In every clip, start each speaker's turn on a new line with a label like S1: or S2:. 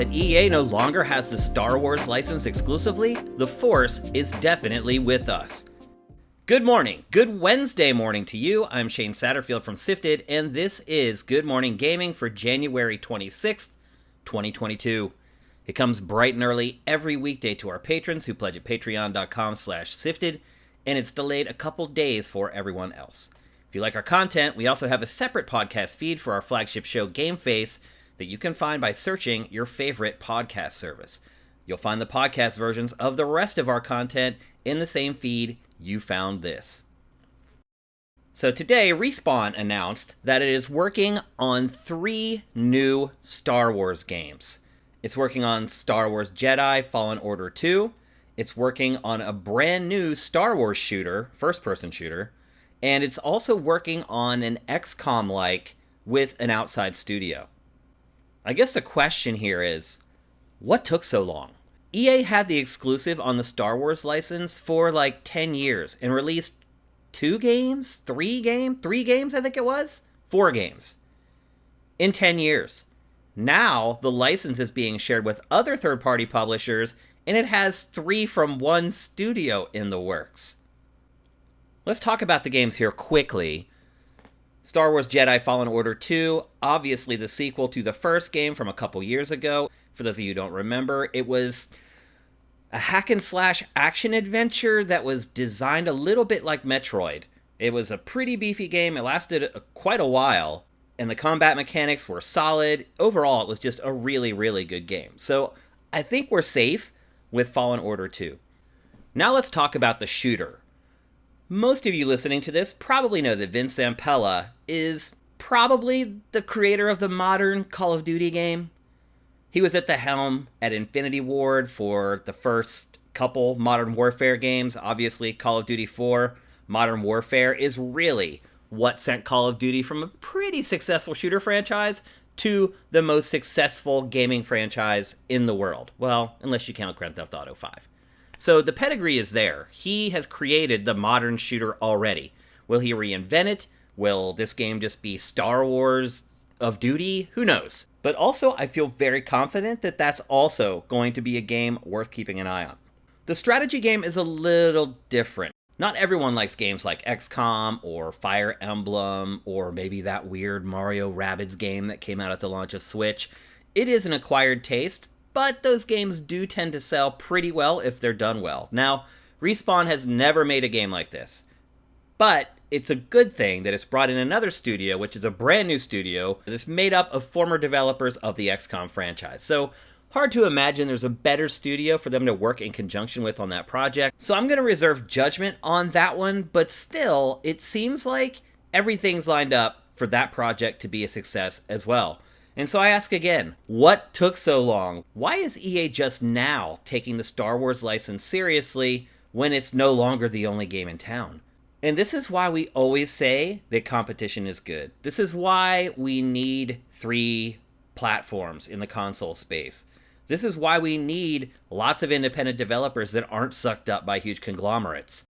S1: that EA no longer has the Star Wars license exclusively, the Force is definitely with us. Good morning, good Wednesday morning to you. I'm Shane Satterfield from SIFTD, and this is Good Morning Gaming for January 26th, 2022. It comes bright and early every weekday to our patrons who pledge at patreon.com/SIFTD, and it's delayed a couple days for everyone else. If you like our content, we also have a separate podcast feed for our flagship show, Game Face, that you can find by searching your favorite podcast service. You'll find the podcast versions of the rest of our content in the same feed you found this. So today, Respawn announced that it is working on 3 new Star Wars games. It's working on Star Wars Jedi Fallen Order 2, it's working on a brand new Star Wars shooter, first-person shooter, and it's also working on an XCOM-like with an outside studio. I guess the question here is, what took so long? EA had the exclusive on the Star Wars license for like 10 years and released 2 games? 3 games, I think it was? 4 games in 10 years. Now the license is being shared with other third-party publishers, and it has 3 from one studio in the works. Let's talk about the games here quickly. Star Wars Jedi Fallen Order 2, obviously the sequel to the first game from a couple years ago. For those of you who don't remember, it was a hack-and-slash action-adventure that was designed a little bit like Metroid. It was a pretty beefy game, it lasted quite a while, and the combat mechanics were solid. Overall, it was just a really, really good game. So I think we're safe with Fallen Order 2. Now let's talk about the shooter. Most of you listening to this probably know that Vince Zampella is probably the creator of the modern Call of Duty game. He was at the helm at Infinity Ward for the first couple Modern Warfare games. Obviously, Call of Duty 4, Modern Warfare, is really what sent Call of Duty from a pretty successful shooter franchise to the most successful gaming franchise in the world. Well, unless you count Grand Theft Auto 5. So the pedigree is there. He has created the modern shooter already. Will he reinvent it? Will this game just be Star Wars of Duty? Who knows? But also, I feel very confident that that's also going to be a game worth keeping an eye on. The strategy game is a little different. Not everyone likes games like XCOM or Fire Emblem or maybe that weird Mario Rabbids game that came out at the launch of Switch. It is an acquired taste, but those games do tend to sell pretty well if they're done well. Now, Respawn has never made a game like this, but it's a good thing that it's brought in another studio, which is a brand new studio that's made up of former developers of the XCOM franchise. So hard to imagine there's a better studio for them to work in conjunction with on that project. So I'm going to reserve judgment on that one, but still, it seems like everything's lined up for that project to be a success as well. And so I ask again, what took so long? Why is EA just now taking the Star Wars license seriously when it's no longer the only game in town? And this is why we always say that competition is good. This is why we need 3 platforms in the console space. This is why we need lots of independent developers that aren't sucked up by huge conglomerates.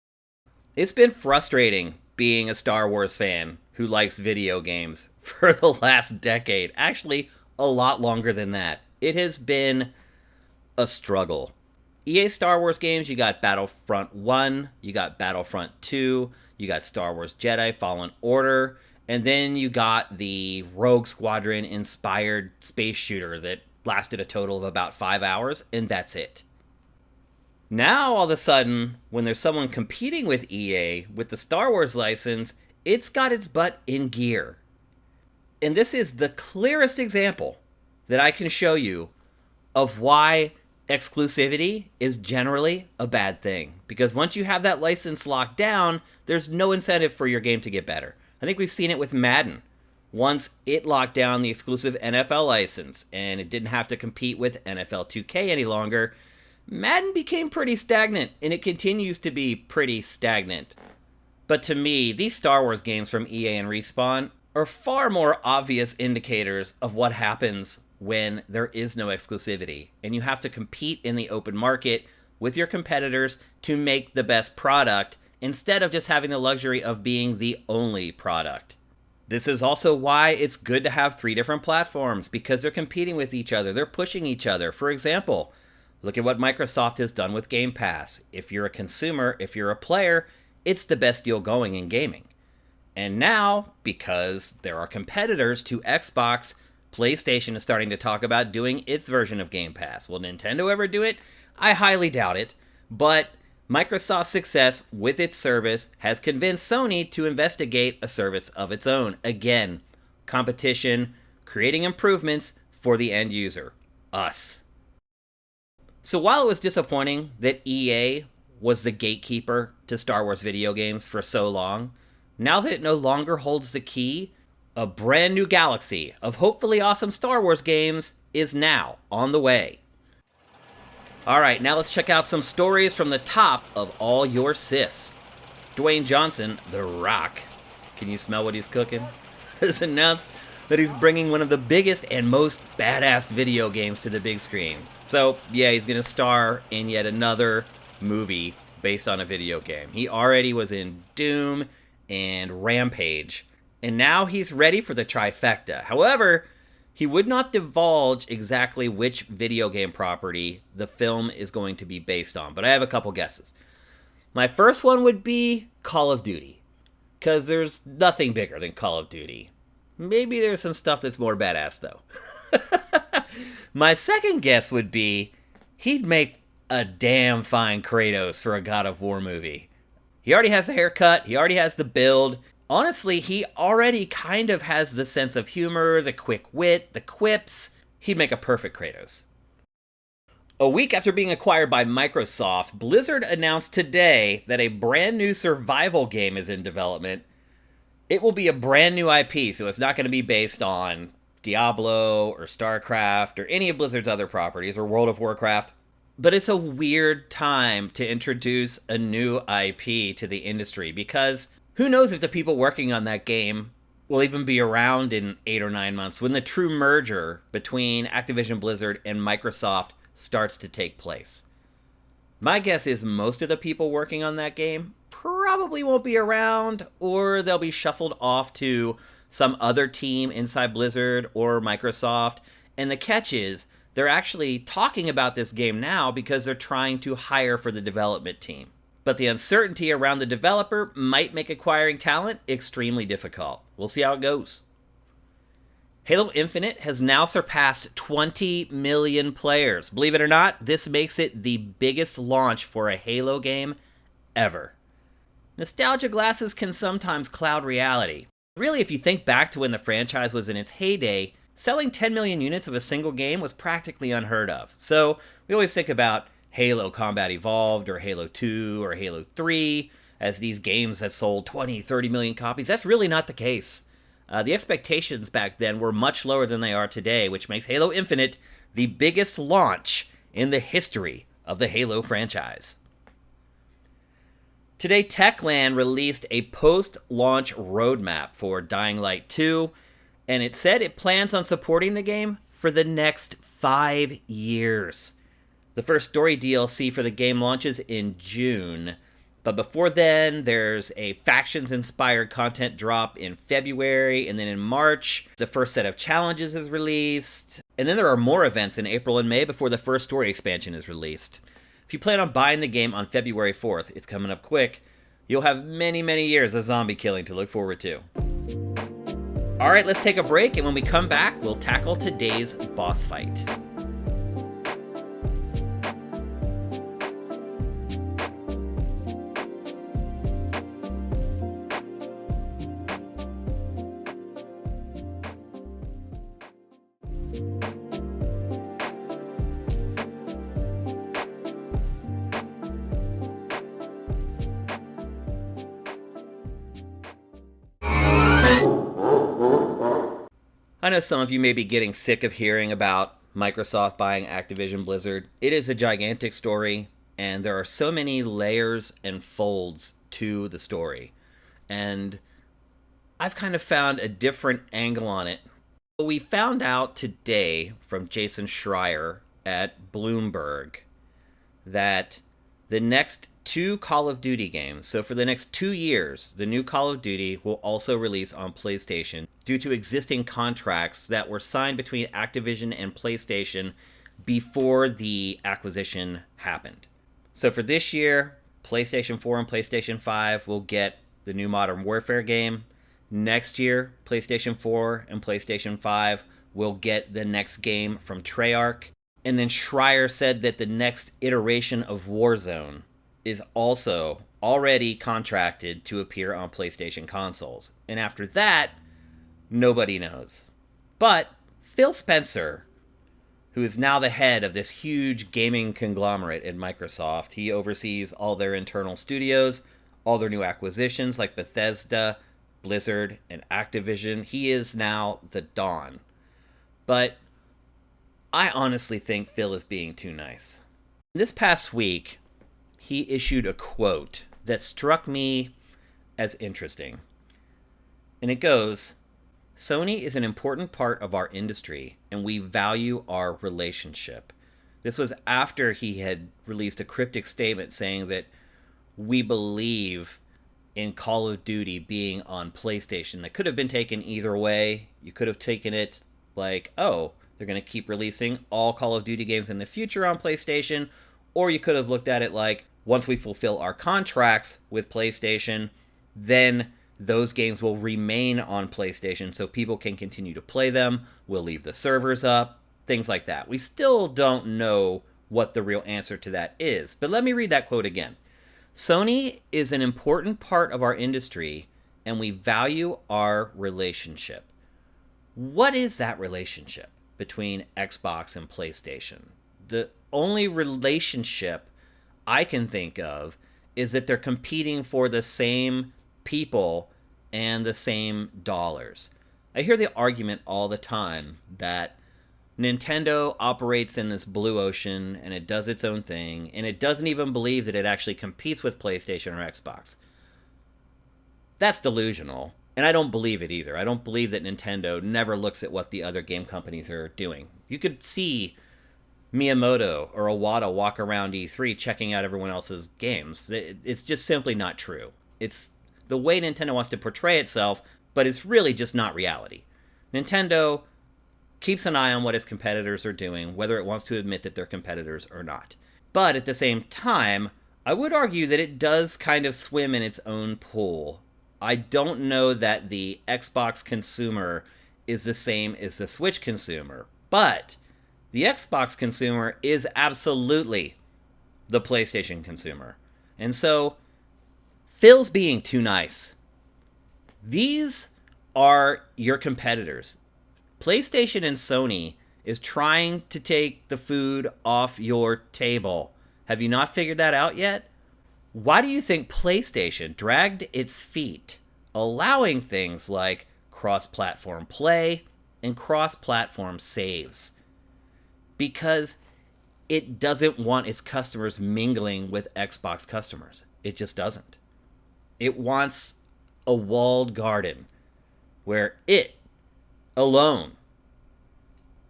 S1: It's been frustrating being a Star Wars fan who likes video games for the last decade. Actually, a lot longer than that. It has been a struggle. EA Star Wars games, you got Battlefront 1, you got Battlefront 2, you got Star Wars Jedi Fallen Order, and then you got the Rogue Squadron-inspired space shooter that lasted a total of about 5 hours, and that's it. Now, all of a sudden, when there's someone competing with EA with the Star Wars license, it's got its butt in gear. And this is the clearest example that I can show you of why exclusivity is generally a bad thing. Because once you have that license locked down, there's no incentive for your game to get better. I think we've seen it with Madden. Once it locked down the exclusive NFL license and it didn't have to compete with NFL 2K any longer, Madden became pretty stagnant, and it continues to be pretty stagnant. But to me, these Star Wars games from EA and Respawn are far more obvious indicators of what happens when there is no exclusivity, and you have to compete in the open market with your competitors to make the best product, instead of just having the luxury of being the only product. This is also why it's good to have 3 different platforms, because they're competing with each other. They're pushing each other. For example, look at what Microsoft has done with Game Pass. If you're a consumer, if you're a player, it's the best deal going in gaming. And now, because there are competitors to Xbox, PlayStation is starting to talk about doing its version of Game Pass. Will Nintendo ever do it? I highly doubt it. But Microsoft's success with its service has convinced Sony to investigate a service of its own. Again, competition, creating improvements for the end user, us. So while it was disappointing that EA was the gatekeeper to Star Wars video games for so long, now that it no longer holds the key, a brand new galaxy of hopefully awesome Star Wars games is now on the way. Alright, now let's check out some stories from the top of all your SIFs. Dwayne Johnson, The Rock, can you smell what he's cooking? Has announced that he's bringing one of the biggest and most badass video games to the big screen. So, yeah, he's going to star in yet another movie based on a video game. He already was in Doom and Rampage, and now he's ready for the trifecta. However, he would not divulge exactly which video game property the film is going to be based on, but I have a couple guesses. My first one would be Call of Duty, because there's nothing bigger than Call of Duty. Maybe there's some stuff that's more badass, though. My second guess would be he'd make a damn fine Kratos for a God of War movie. He already has the haircut, he already has the build. Honestly, he already kind of has the sense of humor, the quick wit, the quips. He'd make a perfect Kratos. A week after being acquired by Microsoft, Blizzard announced today that a brand new survival game is in development. It will be a brand new IP, so it's not going to be based on Diablo or StarCraft or any of Blizzard's other properties or World of Warcraft. But it's a weird time to introduce a new IP to the industry, because who knows if the people working on that game will even be around in 8 or 9 months when the true merger between Activision Blizzard and Microsoft starts to take place. My guess is most of the people working on that game probably won't be around, or they'll be shuffled off to some other team inside Blizzard or Microsoft. And the catch is, they're actually talking about this game now because they're trying to hire for the development team. But the uncertainty around the developer might make acquiring talent extremely difficult. We'll see how it goes. Halo Infinite has now surpassed 20 million players. Believe it or not, this makes it the biggest launch for a Halo game ever. Nostalgia glasses can sometimes cloud reality. Really, if you think back to when the franchise was in its heyday, selling 10 million units of a single game was practically unheard of. So we always think about Halo Combat Evolved or Halo 2 or Halo 3 as these games that sold 20, 30 million copies. That's really not the case. The expectations back then were much lower than they are today, which makes Halo Infinite the biggest launch in the history of the Halo franchise. Today, Techland released a post-launch roadmap for Dying Light 2, and it said it plans on supporting the game for the next 5 years. The first story DLC for the game launches in June, but before then, there's a factions-inspired content drop in February, and then in March, the first set of challenges is released, and then there are more events in April and May before the first story expansion is released. If you plan on buying the game on February 4th, it's coming up quick, you'll have many, many years of zombie killing to look forward to. Alright, let's take a break, and when we come back, we'll tackle today's boss fight. I know some of you may be getting sick of hearing about Microsoft buying Activision Blizzard. It is a gigantic story, and there are so many layers and folds to the story. And I've kind of found a different angle on it. We found out today from Jason Schreier at Bloomberg that the next 2 Call of Duty games, so for the next 2 years, the new Call of Duty will also release on PlayStation due to existing contracts that were signed between Activision and PlayStation before the acquisition happened. So for this year, PlayStation 4 and PlayStation 5 will get the new Modern Warfare game. Next year, PlayStation 4 and PlayStation 5 will get the next game from Treyarch. And then Schreier said that the next iteration of Warzone is also already contracted to appear on PlayStation consoles. And after that, nobody knows. But Phil Spencer, who is now the head of this huge gaming conglomerate at Microsoft, he oversees all their internal studios, all their new acquisitions like Bethesda, Blizzard, and Activision. He is now the Don. But I honestly think Phil is being too nice. This past week, he issued a quote that struck me as interesting. And it goes, "Sony is an important part of our industry, and we value our relationship." This was after he had released a cryptic statement saying that we believe in Call of Duty being on PlayStation. That could have been taken either way. You could have taken it like, oh, they're going to keep releasing all Call of Duty games in the future on PlayStation. Or you could have looked at it like, once we fulfill our contracts with PlayStation, then those games will remain on PlayStation so people can continue to play them. We'll leave the servers up, things like that. We still don't know what the real answer to that is. But let me read that quote again. "Sony is an important part of our industry, and we value our relationship." What is that relationship between Xbox and PlayStation? The only relationship I can think of is that they're competing for the same people and the same dollars. I hear the argument all the time that Nintendo operates in this blue ocean and it does its own thing, and it doesn't even believe that it actually competes with PlayStation or Xbox. That's delusional, and I don't believe it either. I don't believe that Nintendo never looks at what the other game companies are doing. You could see Miyamoto or Iwata walk around E3 checking out everyone else's games. It's just simply not true. It's the way Nintendo wants to portray itself, but it's really just not reality. Nintendo keeps an eye on what its competitors are doing, whether it wants to admit that they're competitors or not. But at the same time, I would argue that it does kind of swim in its own pool. I don't know that the Xbox consumer is the same as the Switch consumer, but the Xbox consumer is absolutely the PlayStation consumer. And so, Phil's being too nice. These are your competitors. PlayStation and Sony is trying to take the food off your table. Have you not figured that out yet? Why do you think PlayStation dragged its feet, allowing things like cross-platform play and cross-platform saves? Because it doesn't want its customers mingling with Xbox customers. It just doesn't. It wants a walled garden where it alone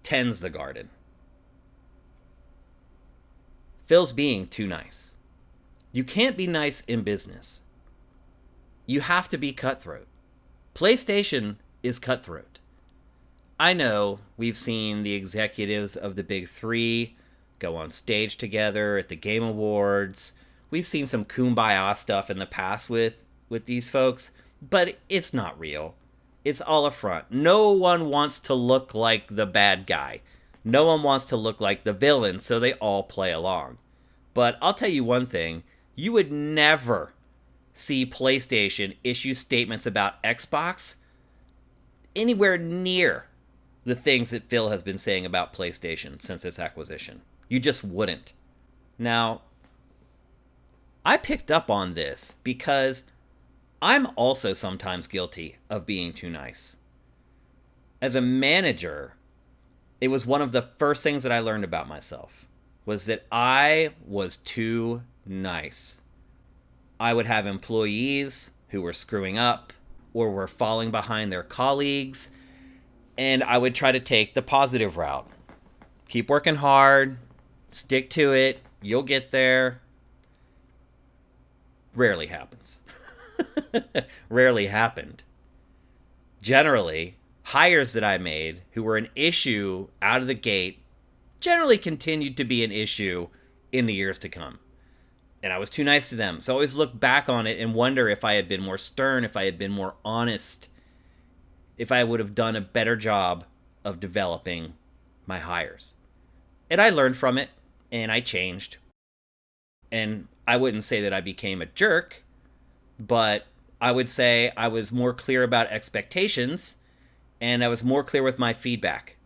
S1: tends the garden. Phil's being too nice. You can't be nice in business. You have to be cutthroat. PlayStation is cutthroat. I know we've seen the executives of the big three go on stage together at the Game Awards. We've seen some kumbaya stuff in the past with these folks, but it's not real. It's all a front. No one wants to look like the bad guy. No one wants to look like the villain, so they all play along. But I'll tell you one thing. You would never see PlayStation issue statements about Xbox anywhere near the things that Phil has been saying about PlayStation since its acquisition. You just wouldn't. Now, I picked up on this because I'm also sometimes guilty of being too nice. As a manager, it was one of the first things that I learned about myself, was that I was too nice. I would have employees who were screwing up or were falling behind their colleagues, and I would try to take the positive route. Keep working hard, stick to it, you'll get there. Rarely happens. Rarely happened. Generally, hires that I made who were an issue out of the gate generally continued to be an issue in the years to come. And I was too nice to them. So I always look back on it and wonder if I had been more stern, if I had been more honest, if I would have done a better job of developing my hires. And I learned from it, and I changed. And I wouldn't say that I became a jerk, but I would say I was more clear about expectations, and I was more clear with my feedback.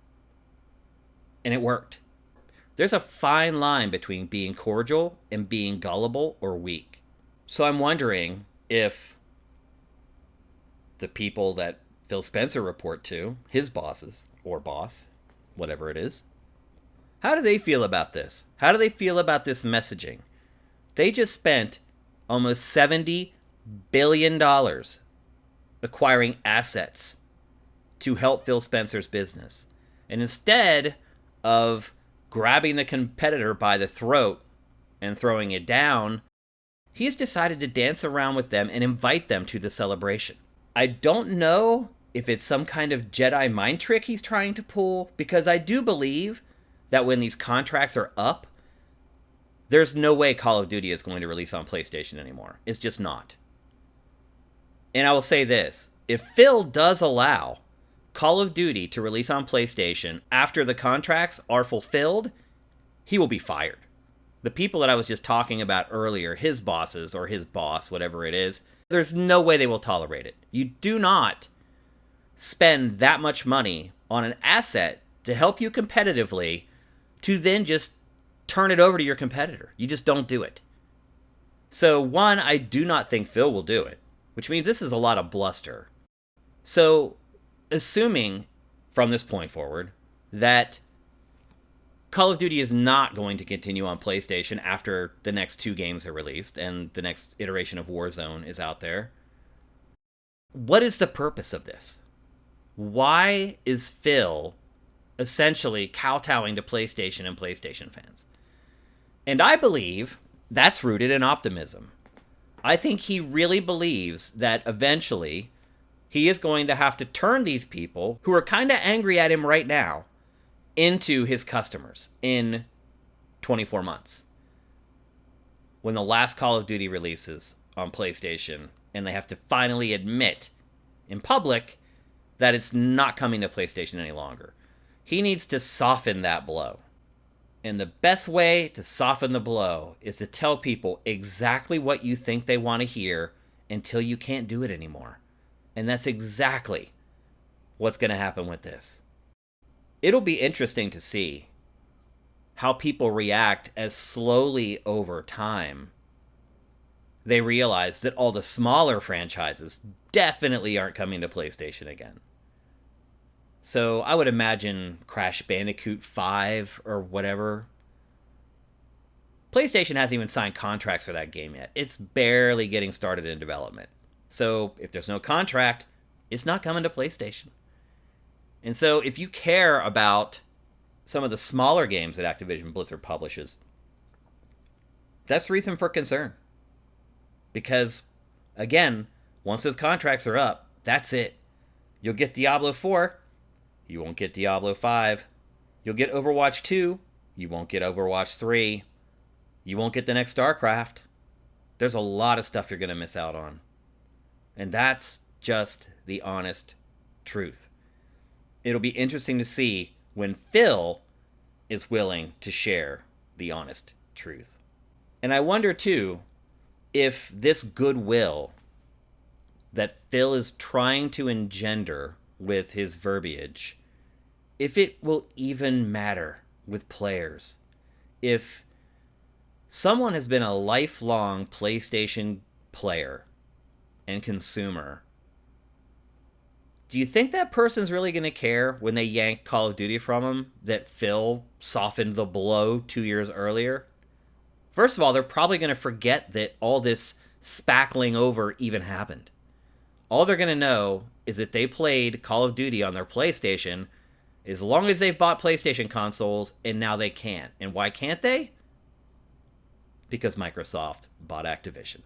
S1: And it worked. There's a fine line between being cordial and being gullible or weak. So I'm wondering if the people that Phil Spencer report to, his bosses, or boss, whatever it is, how do they feel about this? How do they feel about this messaging? They just spent almost $70 billion acquiring assets to help Phil Spencer's business. And instead of grabbing the competitor by the throat and throwing it down, he's decided to dance around with them and invite them to the celebration. I don't know if it's some kind of Jedi mind trick he's trying to pull, because I do believe that when these contracts are up, there's no way Call of Duty is going to release on PlayStation anymore. It's just not. And I will say this, if Phil does allow Call of Duty to release on PlayStation after the contracts are fulfilled, he will be fired. The people that I was just talking about earlier, his bosses or his boss, whatever it is, there's no way they will tolerate it. You do not spend that much money on an asset to help you competitively to then just turn it over to your competitor. You just don't do it. So one, I do not think Phil will do it, which means this is a lot of bluster. So assuming from this point forward that Call of Duty is not going to continue on PlayStation after the next 2 games are released and the next iteration of Warzone is out there, what is the purpose of this? Why is Phil essentially kowtowing to PlayStation and PlayStation fans? And I believe that's rooted in optimism. I think he really believes that eventually he is going to have to turn these people who are kind of angry at him right now into his customers in 24 months. When the last Call of Duty releases on PlayStation and they have to finally admit in public that it's not coming to PlayStation any longer. He needs to soften that blow. And the best way to soften the blow is to tell people exactly what you think they want to hear until you can't do it anymore. And that's exactly what's going to happen with this. It'll be interesting to see how people react as slowly over time they realize that all the smaller franchises definitely aren't coming to PlayStation again. So I would imagine Crash Bandicoot 5 or whatever. PlayStation hasn't even signed contracts for that game yet. It's barely getting started in development. So if there's no contract, it's not coming to PlayStation. And so if you care about some of the smaller games that Activision Blizzard publishes, that's reason for concern. Because, again, once those contracts are up, that's it. You'll get Diablo 4. You won't get Diablo 5. You'll get Overwatch 2. You won't get Overwatch 3. You won't get the next StarCraft. There's a lot of stuff you're going to miss out on. And that's just the honest truth. It'll be interesting to see when Phil is willing to share the honest truth. And I wonder, too, if this goodwill that Phil is trying to engender with his verbiage, if it will even matter with players. If someone has been a lifelong PlayStation player and consumer, do you think that person's really going to care when they yank Call of Duty from him that Phil softened the blow 2 years earlier? First of all, they're probably going to forget that all this spackling over even happened. All they're going to know is that they played Call of Duty on their PlayStation as long as they've bought PlayStation consoles, and now they can't. And why can't they? Because Microsoft bought Activision.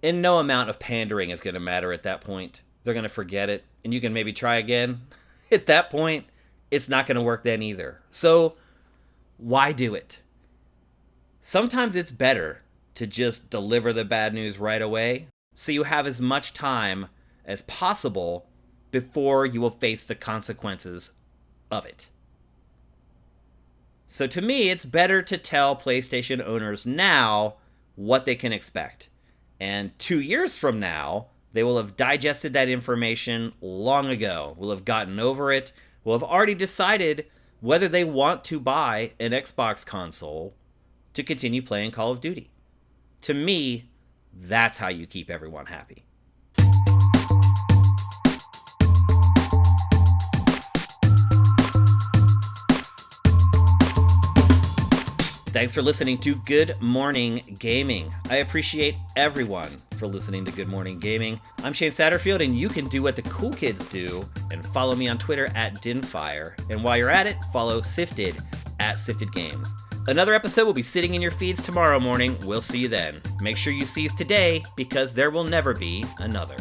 S1: And no amount of pandering is going to matter at that point. They're going to forget it, and you can maybe try again. At that point, it's not going to work then either. So why do it? Sometimes it's better to just deliver the bad news right away, so you have as much time as possible before you will face the consequences of it. So to me, it's better to tell PlayStation owners now what they can expect. And 2 years from now, they will have digested that information long ago, will have gotten over it, will have already decided whether they want to buy an Xbox console to continue playing Call of Duty. To me, that's how you keep everyone happy. Thanks for listening to Good Morning Gaming. I appreciate everyone for listening to Good Morning Gaming. I'm Shane Satterfield, and you can do what the cool kids do and follow me on Twitter at Dinfire. And while you're at it, follow SIFTD at SIFTD Games. Another episode will be sitting in your feeds tomorrow morning. We'll see you then. Make sure you seize today, because there will never be another.